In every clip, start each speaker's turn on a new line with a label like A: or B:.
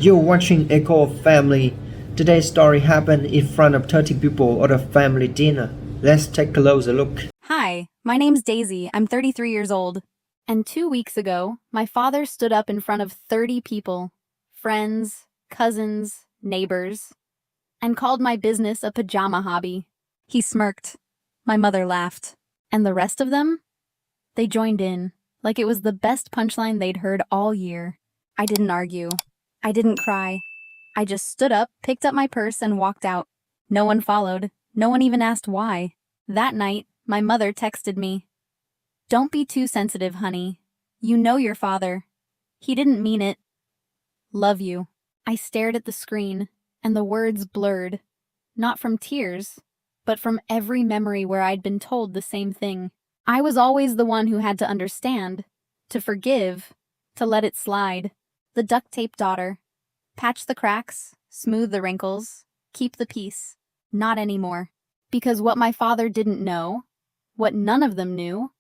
A: You're watching Echo of Family. Today's story happened in front of 30 people at a family dinner. Let's take a closer look.
B: Hi, my name's Daisy. I'm 33 years old. And 2 weeks ago, my father stood up in front of 30 people, friends, cousins, neighbors, and called my business a pajama hobby. He smirked. My mother laughed. And the rest of them? They joined in, like it was the best punchline they'd heard all year. I didn't argue. I didn't cry. I just stood up, picked up my purse, and walked out. No one followed. No one even asked why. That night, my mother texted me. "Don't be too sensitive, honey. You know your father. He didn't mean it. Love you." I stared at the screen, and the words blurred. Not from tears, but from every memory where I'd been told the same thing. I was always the one who had to understand, to forgive, to let it slide. The duct tape daughter. Patch the cracks, smooth the wrinkles, keep the peace. Not anymore. Because what my father didn't know, what none of them knew,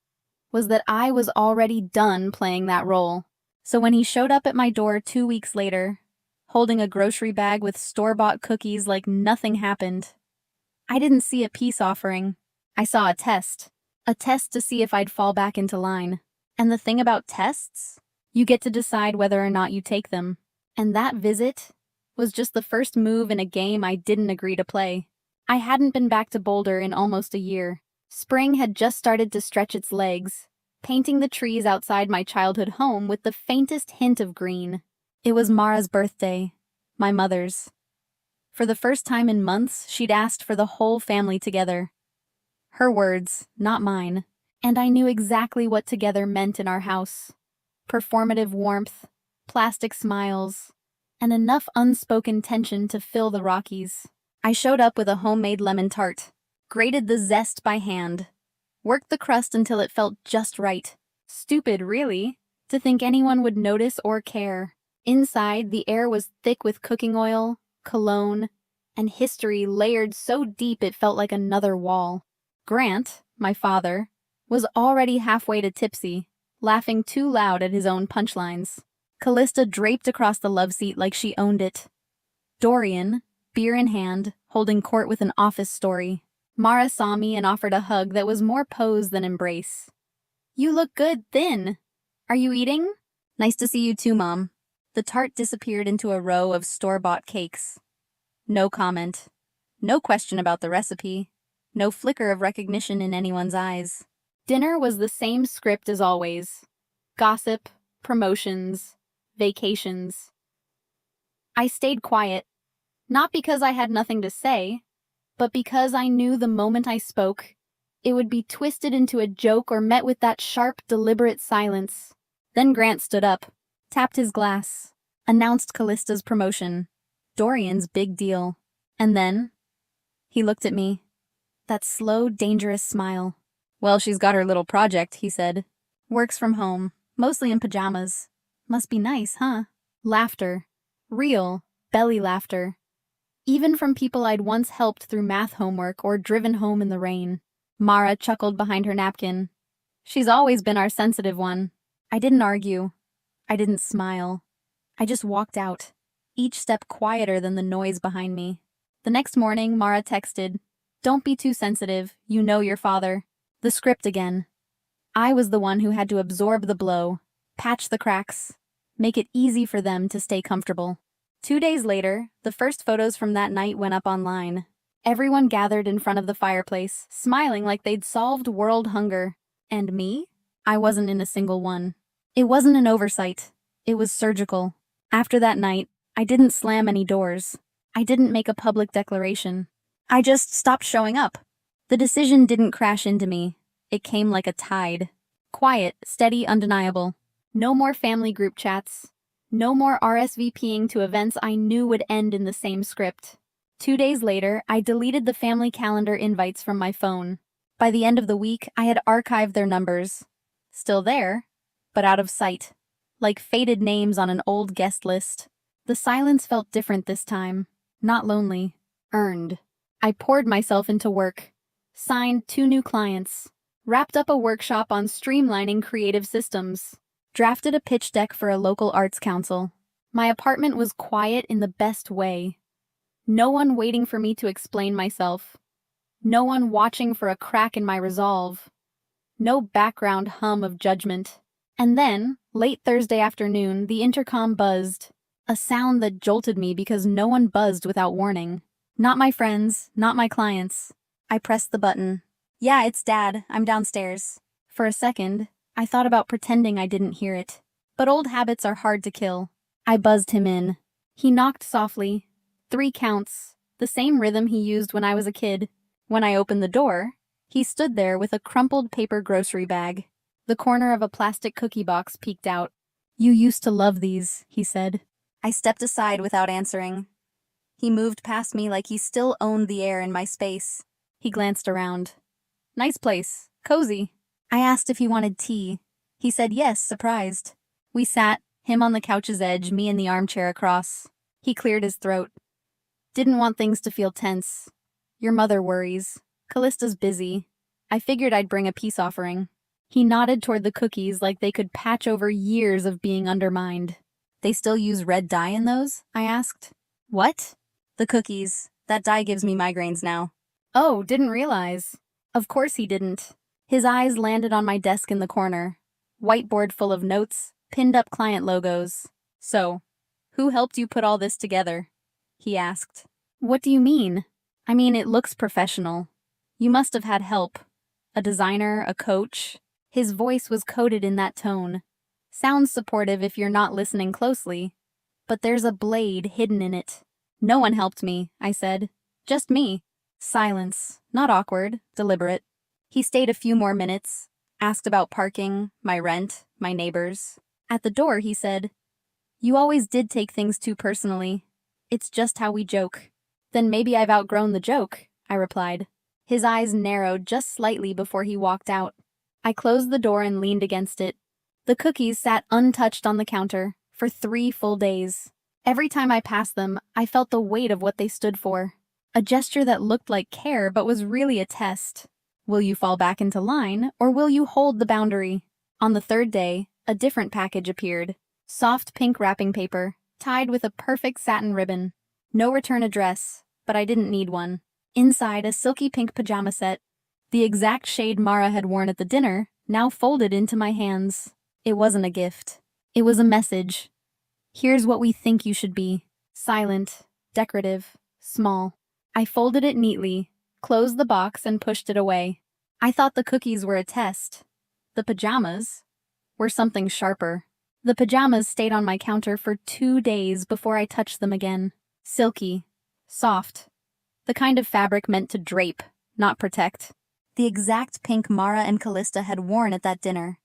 B: was that I was already done playing that role. So when he showed up at my door 2 weeks later, holding a grocery bag with store-bought cookies like nothing happened, I didn't see a peace offering. I saw a test to see if I'd fall back into line. And the thing about tests, you get to decide whether or not you take them. And that visit was just the first move in a game I didn't agree to play. I hadn't been back to Boulder in almost a year. Spring had just started to stretch its legs, painting the trees outside my childhood home with the faintest hint of green. It was Mara's birthday, my mother's. For the first time in months, she'd asked for the whole family together. Her words, not mine, and I knew exactly what together meant in our house. Performative warmth, plastic smiles, and enough unspoken tension to fill the Rockies. I showed up with a homemade lemon tart, grated the zest by hand, worked the crust until it felt just right. Stupid, really, to think anyone would notice or care. Inside, the air was thick with cooking oil, cologne, and history layered so deep it felt like another wall. Grant, my father, was already halfway to tipsy, laughing too loud at his own punchlines. Callista draped across the love seat like she owned it. Dorian, beer in hand, holding court with an office story. Mara saw me and offered a hug that was more pose than embrace. "You look good, thin. Are you eating?" "Nice to see you too, Mom." The tart disappeared into a row of store-bought cakes. No comment. No question about the recipe. No flicker of recognition in anyone's eyes. Dinner was the same script as always. Gossip, promotions, vacations. I stayed quiet, not because I had nothing to say, but because I knew the moment I spoke, it would be twisted into a joke or met with that sharp, deliberate silence. Then Grant stood up, tapped his glass, announced Callista's promotion, Dorian's big deal. And then he looked at me. That slow, dangerous smile. "Well, she's got her little project," he said. "Works from home, mostly in pajamas. Must be nice, huh?" Laughter. Real, belly laughter. Even from people I'd once helped through math homework or driven home in the rain. Mara chuckled behind her napkin. She's always been our sensitive one. I didn't argue. I didn't smile. I just walked out, each step quieter than the noise behind me. The next morning, Mara texted, "Don't be too sensitive. You know your father." The script again. I was the one who had to absorb the blow, patch the cracks, make it easy for them to stay comfortable. 2 days later, the first photos from that night went up online. Everyone gathered in front of the fireplace, smiling like they'd solved world hunger. And me? I wasn't in a single one. It wasn't an oversight. It was surgical. After that night, I didn't slam any doors. I didn't make a public declaration. I just stopped showing up. The decision didn't crash into me. It came like a tide. Quiet, steady, undeniable. No more family group chats. No more RSVPing to events I knew would end in the same script. 2 days later, I deleted the family calendar invites from my phone. By the end of the week, I had archived their numbers. Still there, but out of sight. Like faded names on an old guest list. The silence felt different this time. Not lonely. Earned. I poured myself into work. Signed 2 new clients. Wrapped up a workshop on streamlining creative systems. Drafted a pitch deck for a local arts council. My apartment was quiet in the best way. No one waiting for me to explain myself. No one watching for a crack in my resolve. No background hum of judgment. And then, late Thursday afternoon, the intercom buzzed. A sound that jolted me because no one buzzed without warning. Not my friends, not my clients. I pressed the button. "Yeah, it's Dad. I'm downstairs." For a second, I thought about pretending I didn't hear it. But old habits are hard to kill. I buzzed him in. He knocked softly. 3 counts, the same rhythm he used when I was a kid. When I opened the door, he stood there with a crumpled paper grocery bag. The corner of a plastic cookie box peeked out. "You used to love these," he said. I stepped aside without answering. He moved past me like he still owned the air in my space. He glanced around. "Nice place. Cozy." I asked if he wanted tea. He said yes, surprised. We sat, him on the couch's edge, me in the armchair across. He cleared his throat. "Didn't want things to feel tense. Your mother worries. Callista's busy. I figured I'd bring a peace offering." He nodded toward the cookies like they could patch over years of being undermined. "They still use red dye in those?" I asked. "What?" "The cookies. That dye gives me migraines now." "Oh, didn't realize." Of course he didn't. His eyes landed on my desk in the corner. Whiteboard full of notes, pinned up client logos. "So, who helped you put all this together?" he asked. "What do you mean?" "I mean, it looks professional. You must have had help. A designer, a coach." His voice was coded in that tone. Sounds supportive if you're not listening closely. But there's a blade hidden in it. "No one helped me," I said. "Just me." Silence. Not awkward, deliberate. He stayed a few more minutes, asked about parking, my rent, my neighbors. At the door, he said, "You always did take things too personally. It's just how we joke." "Then maybe I've outgrown the joke," I replied. His eyes narrowed just slightly before he walked out. I closed the door and leaned against it. The cookies sat untouched on the counter for 3 full days. Every time I passed them, I felt the weight of what they stood for. A gesture that looked like care but was really a test. Will you fall back into line, or will you hold the boundary? On the 3rd day, a different package appeared. Soft pink wrapping paper, tied with a perfect satin ribbon. No return address, but I didn't need one. Inside, a silky pink pajama set. The exact shade Mara had worn at the dinner, now folded into my hands. It wasn't a gift. It was a message. "Here's what we think you should be. Silent, decorative, small." I folded it neatly, closed the box, and pushed it away. I thought the cookies were a test. The pajamas were something sharper. The pajamas stayed on my counter for 2 days before I touched them again. Silky, soft, the kind of fabric meant to drape, not protect. The exact pink Mara and Callista had worn at that dinner.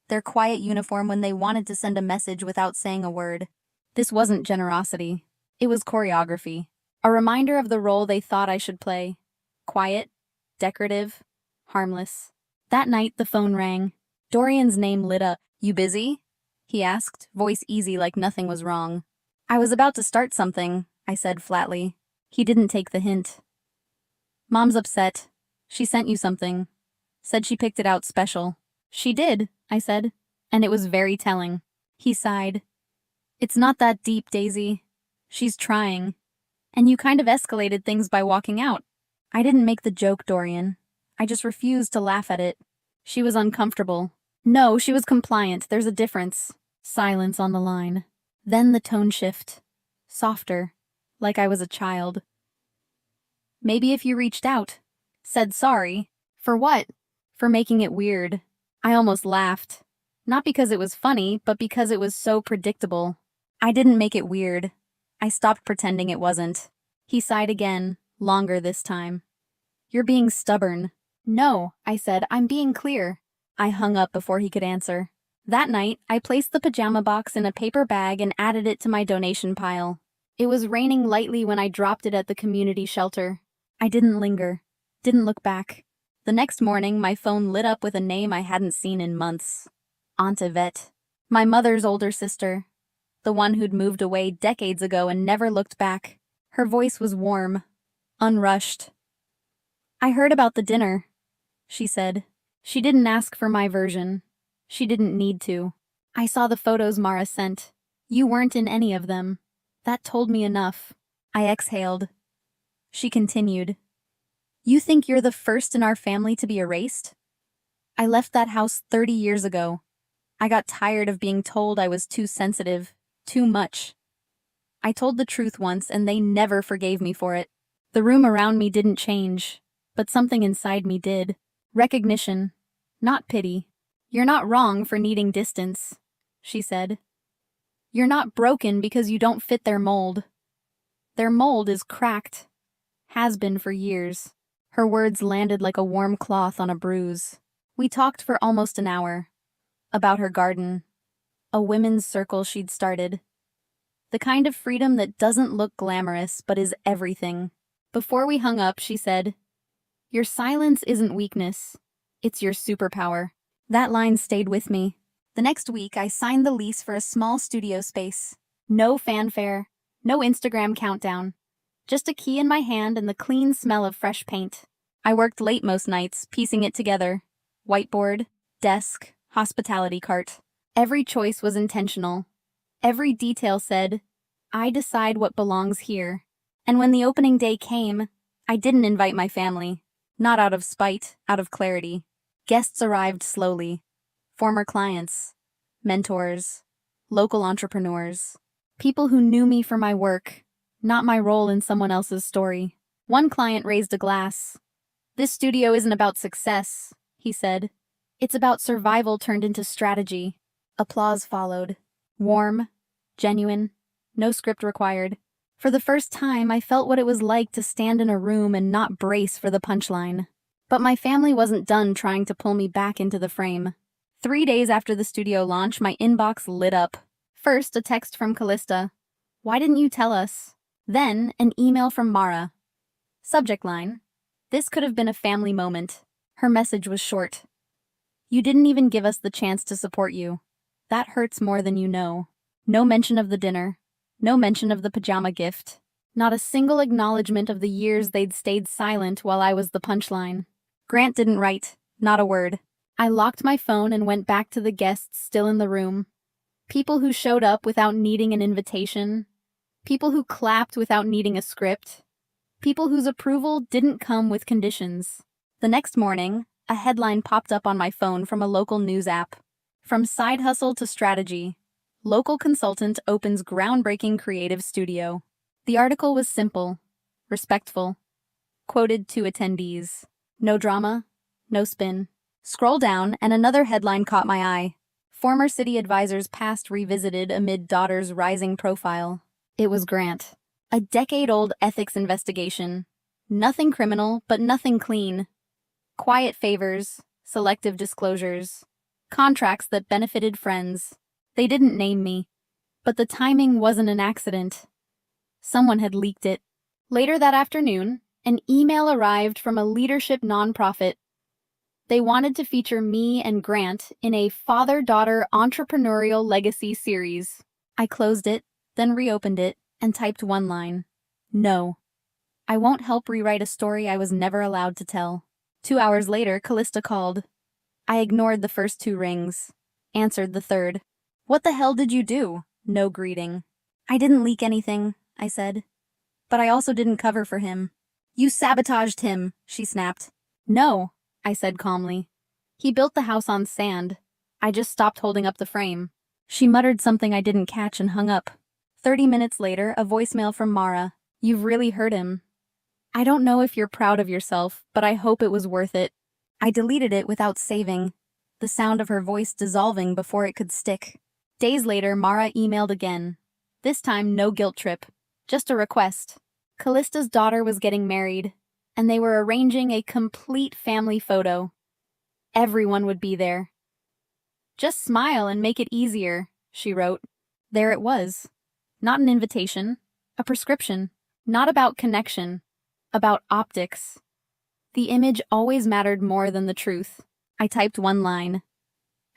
B: Their quiet uniform when they wanted to send a message without saying a word. This wasn't generosity. It was choreography. A reminder of the role they thought I should play. Quiet, decorative, harmless. That night, the phone rang. Dorian's name lit up. "You busy?" he asked, voice easy like nothing was wrong. "I was about to start something," I said flatly. He didn't take the hint. "Mom's upset. She sent you something. Said she picked it out special." "She did," I said, and it was very telling. He sighed. "It's not that deep, Daisy. She's trying. And you kind of escalated things by walking out." "I didn't make the joke, Dorian. I just refused to laugh at it." She was uncomfortable. "No, she was compliant. There's a difference." Silence on the line. Then the tone shift. Softer, like I was a child. "Maybe if you reached out. Said sorry." "For what?" "For making it weird." I almost laughed. Not because it was funny, but because it was so predictable. "I didn't make it weird. I stopped pretending it wasn't." He sighed again, longer this time. "You're being stubborn." "No," I said, "I'm being clear." I hung up before he could answer. That night, I placed the pajama box in a paper bag and added it to my donation pile. It was raining lightly when I dropped it at the community shelter. I didn't linger, didn't look back. The next morning, my phone lit up with a name I hadn't seen in months. Aunt Yvette. My mother's older sister. The one who'd moved away decades ago and never looked back. Her voice was warm, unrushed. "I heard about the dinner," she said. She didn't ask for my version. She didn't need to. "I saw the photos Mara sent. You weren't in any of them. That told me enough. I exhaled. She continued. You think you're the first in our family to be erased? I left that house 30 years ago. I got tired of being told I was too sensitive, too much. I told the truth once and they never forgave me for it. The room around me didn't change, but something inside me did. Recognition, not pity. You're not wrong for needing distance, she said. You're not broken because you don't fit their mold. Their mold is cracked. Has been for years. Her words landed like a warm cloth on a bruise. We talked for almost an hour. About her garden. A women's circle she'd started. The kind of freedom that doesn't look glamorous but is everything. Before we hung up, she said, Your silence isn't weakness. It's your superpower. That line stayed with me. The next week, I signed the lease for a small studio space. No fanfare, no Instagram countdown. Just a key in my hand and the clean smell of fresh paint. I worked late most nights, piecing it together. Whiteboard, desk, hospitality cart. Every choice was intentional. Every detail said, I decide what belongs here. And when the opening day came, I didn't invite my family. Not out of spite, out of clarity. Guests arrived slowly. Former clients, mentors, local entrepreneurs. People who knew me for my work, not my role in someone else's story. One client raised a glass. This studio isn't about success, he said. It's about survival turned into strategy. Applause followed. Warm, genuine, no script required. For the first time, I felt what it was like to stand in a room and not brace for the punchline. But my family wasn't done trying to pull me back into the frame. 3 days after the studio launch, my inbox lit up. First, a text from Callista. Why didn't you tell us? Then, an email from Mara. Subject line. This could have been a family moment. Her message was short. You didn't even give us the chance to support you. That hurts more than you know. No mention of the dinner. No mention of the pajama gift. Not a single acknowledgement of the years they'd stayed silent while I was the punchline. Grant didn't write. Not a word. I locked my phone and went back to the guests still in the room. People who showed up without needing an invitation. People who clapped without needing a script. People whose approval didn't come with conditions. The next morning, a headline popped up on my phone from a local news app. From side hustle to strategy. Local consultant opens groundbreaking creative studio. The article was simple, respectful. Quoted 2 attendees. No drama, no spin. Scroll down and another headline caught my eye. Former city advisor's past revisited amid daughter's rising profile. It was Grant. A decade-old ethics investigation. Nothing criminal, but nothing clean. Quiet favors, selective disclosures. Contracts that benefited friends. They didn't name me, but the timing wasn't an accident. Someone had leaked it. Later that afternoon, an email arrived from a leadership nonprofit. They wanted to feature me and Grant in a father-daughter entrepreneurial legacy series. I closed it, then reopened it, and typed one line. No. I won't help rewrite a story I was never allowed to tell. 2 hours later, Callista called. I ignored the first 2 rings. Answered the third. What the hell did you do? No greeting. I didn't leak anything, I said. But I also didn't cover for him. You sabotaged him, she snapped. No, I said calmly. He built the house on sand. I just stopped holding up the frame. She muttered something I didn't catch and hung up. 30 minutes later, a voicemail from Mara. You've really hurt him. I don't know if you're proud of yourself, but I hope it was worth it. I deleted it without saving, the sound of her voice dissolving before it could stick. Days later, Mara emailed again. This time, no guilt trip, just a request. Callista's daughter was getting married, and they were arranging a complete family photo. Everyone would be there. Just smile and make it easier, she wrote. There it was. Not an invitation, a prescription. Not about connection, about optics. The image always mattered more than the truth. I typed one line.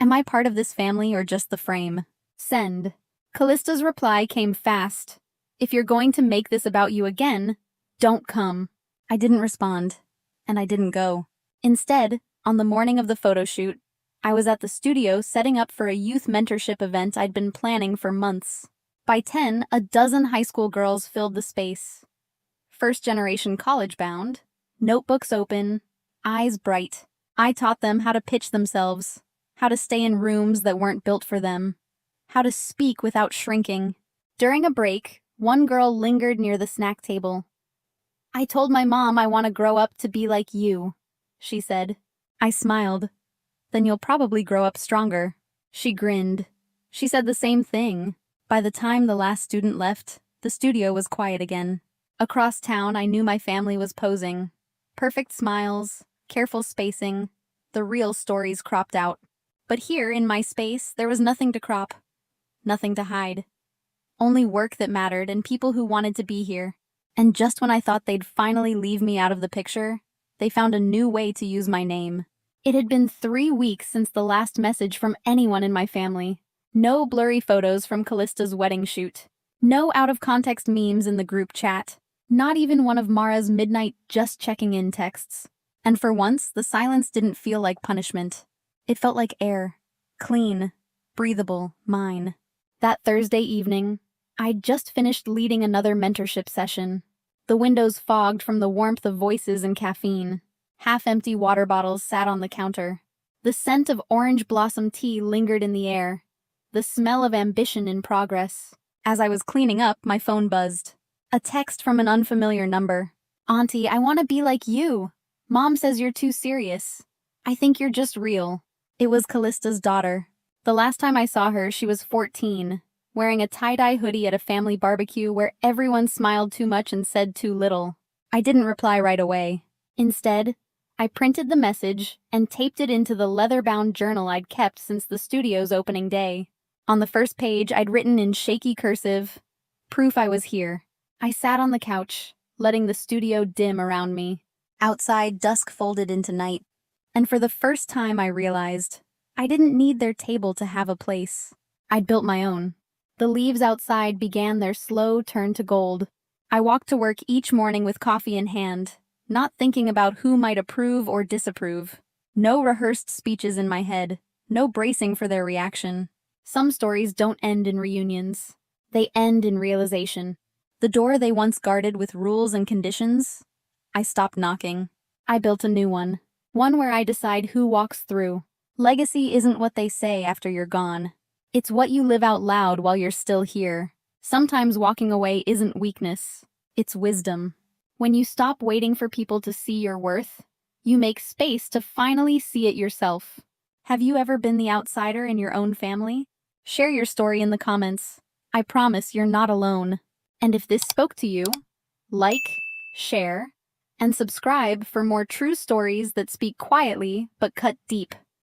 B: Am I part of this family or just the frame? Send. Callista's reply came fast. If you're going to make this about you again, don't come. I didn't respond, and I didn't go. Instead, on the morning of the photo shoot, I was at the studio setting up for a youth mentorship event I'd been planning for months. By 10, a dozen high school girls filled the space. First-generation college-bound, notebooks open, eyes bright. I taught them how to pitch themselves, how to stay in rooms that weren't built for them, how to speak without shrinking. During a break, one girl lingered near the snack table. "I told my mom I want to grow up to be like you," she said. I smiled. "Then you'll probably grow up stronger." She grinned. She said the same thing. By the time the last student left, the studio was quiet again. Across town, I knew my family was posing. Perfect smiles, careful spacing, the real stories cropped out. But here, in my space, there was nothing to crop, nothing to hide. Only work that mattered and people who wanted to be here. And just when I thought they'd finally leave me out of the picture, they found a new way to use my name. It had been 3 weeks since the last message from anyone in my family. No blurry photos from Callista's wedding shoot. No out-of-context memes in the group chat. Not even one of Mara's midnight just-checking-in texts. And for once, the silence didn't feel like punishment. It felt like air. Clean. Breathable. Mine. That Thursday evening, I'd just finished leading another mentorship session. The windows fogged from the warmth of voices and caffeine. Half-empty water bottles sat on the counter. The scent of orange blossom tea lingered in the air. The smell of ambition in progress. As I was cleaning up, my phone buzzed. A text from an unfamiliar number. "Auntie, I want to be like you. Mom says you're too serious. I think you're just real." It was Callista's daughter. The last time I saw her, she was 14, wearing a tie-dye hoodie at a family barbecue where everyone smiled too much and said too little. I didn't reply right away. Instead, I printed the message and taped it into the leather-bound journal I'd kept since the studio's opening day. On the first page, I'd written in shaky cursive, proof I was here. I sat on the couch, letting the studio dim around me. Outside, dusk folded into night. And for the first time, I realized I didn't need their table to have a place. I'd built my own. The leaves outside began their slow turn to gold. I walked to work each morning with coffee in hand, not thinking about who might approve or disapprove. No rehearsed speeches in my head, no bracing for their reaction. Some stories don't end in reunions. They end in realization. The door they once guarded with rules and conditions, I stopped knocking. I built a new one. One where I decide who walks through. Legacy isn't what they say after you're gone. It's what you live out loud while you're still here. Sometimes walking away isn't weakness. It's wisdom. When you stop waiting for people to see your worth, you make space to finally see it yourself. Have you ever been the outsider in your own family? Share your story in the comments. I promise you're not alone. And if this spoke to you, like, share, and subscribe for more true stories that speak quietly but cut deep.